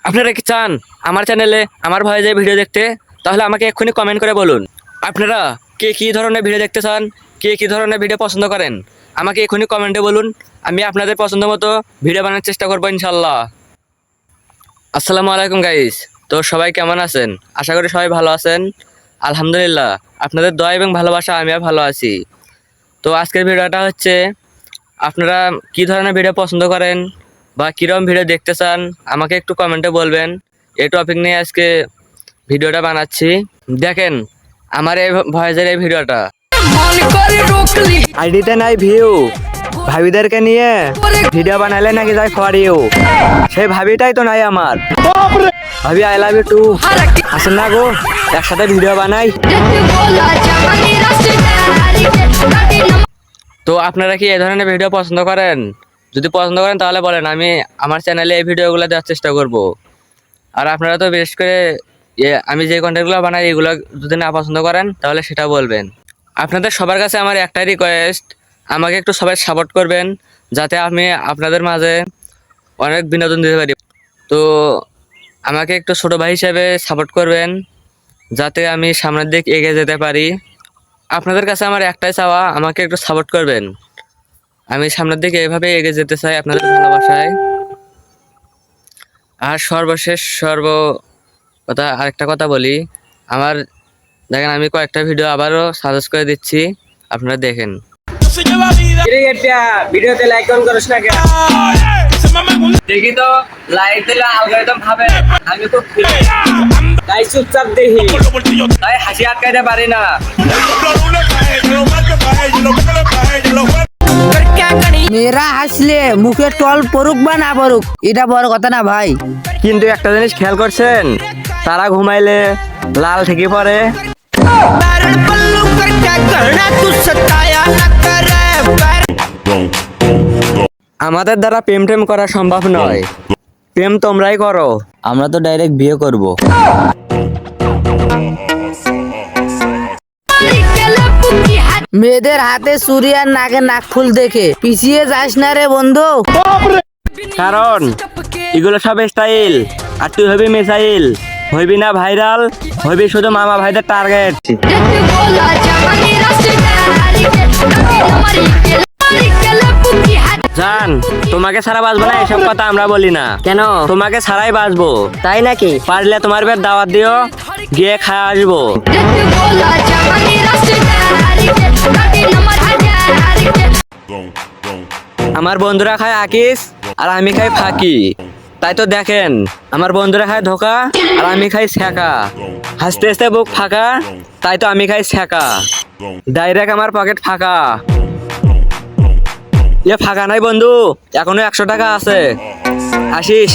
আপনারা কি চান আমার চ্যানেলে আমার ভয়েসে ভিডিও দেখতে? তাহলে আমাকে এক্ষুনি কমেন্ট করে বলুন। আপনারা কে কী ধরনের ভিডিও দেখতে চান, কে কী ধরনের ভিডিও পছন্দ করেন, আমাকে এক্ষুনি কমেন্টে বলুন। আমি আপনাদের পছন্দ মতো ভিডিও বানানোর চেষ্টা করবো ইনশাল্লাহ। আসসালামু আলাইকুম গাইস। তো সবাই কেমন আছেন? আশা করি সবাই ভালো আছেন। আলহামদুলিল্লাহ, আপনাদের দয়া এবং ভালোবাসা আমিও ভালো আছি। তো আজকের ভিডিওটা হচ্ছে, আপনারা কী ধরনের ভিডিও পছন্দ করেন বা কীরকম ভিডিও দেখতে চান আমাকে একটু কমেন্টে বলবেন। এই টপিক নিয়ে আজকে ভিডিওটা বানাচ্ছি। দেখেন আমার এই ভয়েসের এই ভিডিওটা। আইডিতে নাই ভিউ, ভাবিদেরকে নিয়ে ভিডিও বানালে নাকি যায় ফর ইউ। সেই ভাবিটাই তো নাই আমার। ভাবি আই লাভ ইউ টু। আসেন না গো, একসাথে ভিডিও বানাই। তো আপনারা কি এই ধরনের ভিডিও পছন্দ করেন? যদি পছন্দ করেন তাহলে বলেন, আমি আমার চ্যানেলে এই ভিডিওগুলো দেওয়ার চেষ্টা করব। আর আপনারা তো বিশেষ করে আমি যে কন্টেন্টগুলো বানাই এগুলো যদি না পছন্দ করেন তাহলে সেটা বলবেন। আপনাদের সবার কাছে আমার একটাই রিকোয়েস্ট, আমাকে একটু সবাই সাপোর্ট করবেন যাতে আমি আপনাদের মাঝে অনেক বিনোদন দিতে পারি। তো আমাকে একটু ছোটো ভাই হিসেবে সাপোর্ট করবেন যাতে আমি সামনের দিক এগিয়ে যেতে পারি। আপনাদের কাছে আমার একটাই চাওয়া, আমাকে একটু সাপোর্ট করবেন। আমি সামনের দিকে এভাবে এগিয়ে যেতে চাই আপনাদের ভালোবাসায়। আর সর্বশেষ আরেকটা কথা বলি, আমার দেখেন আমি কয়েকটা ভিডিও আবারও সাজেস্ট করে দিচ্ছি, আপনারা দেখেন। ভিডিওতে লাইক করিস না কেন? দেখি তো লাইক দিলে অ্যালগরিদম ভাবে আমি খুব তাই চুপচাপ দেখি, তাই হাসি আটকাইতে পারি না। মেয়েরা হাসলে মুখে টল পড়ুক বা না পড়ুক, এটা বড় কথা না ভাই। কিন্তু একটা জিনিস খেয়াল করছেন, তারা ঘুমাইলে লাল ঠিকই পড়ে। আমাদের দ্বারা প্রেম টেম করা সম্ভব নয়, প্রেম তোমরাই করো। আমরা তো ডাইরেক্ট বিয়ে করব। মেয়েদের হাতে চুড়ি আর নাকে নাকফুল দেখে পিছিয়ে যাস না রে বন্ধু, কারণ এগুলো সব স্টাইল। আর তুই হবি মিসাইল, হইবি না ভাইরাল, হইবি শুধু মামা ভাইদের টার্গেট। জান, তোমাকে ছাড়া বাঁচবো না এসব কথা আমরা বলি না। কেন? তোমাকে ছাড়াই বাঁচবো। তাই নাকি? পারলে তোমার বের দাওয়াত দিও, গিয়ে খাওয়া আসবো। আমার বন্ধুরা খায় আকিস আর আমি খাই ফাঁকি। তাই তো দেখেন, আমার বন্ধুরা খায় ধোকা আর আমি খাই ছ্যাঁকা। হাসতে হাসতে বুক ফাঁকা, তাই তো আমি খাই ছ্যাঁকা। ডাইরেক্ট আমার পকেট ফাঁকা। ফাঁকা নাই বন্ধু, এখনো 100 টাকা আছে, আসিস।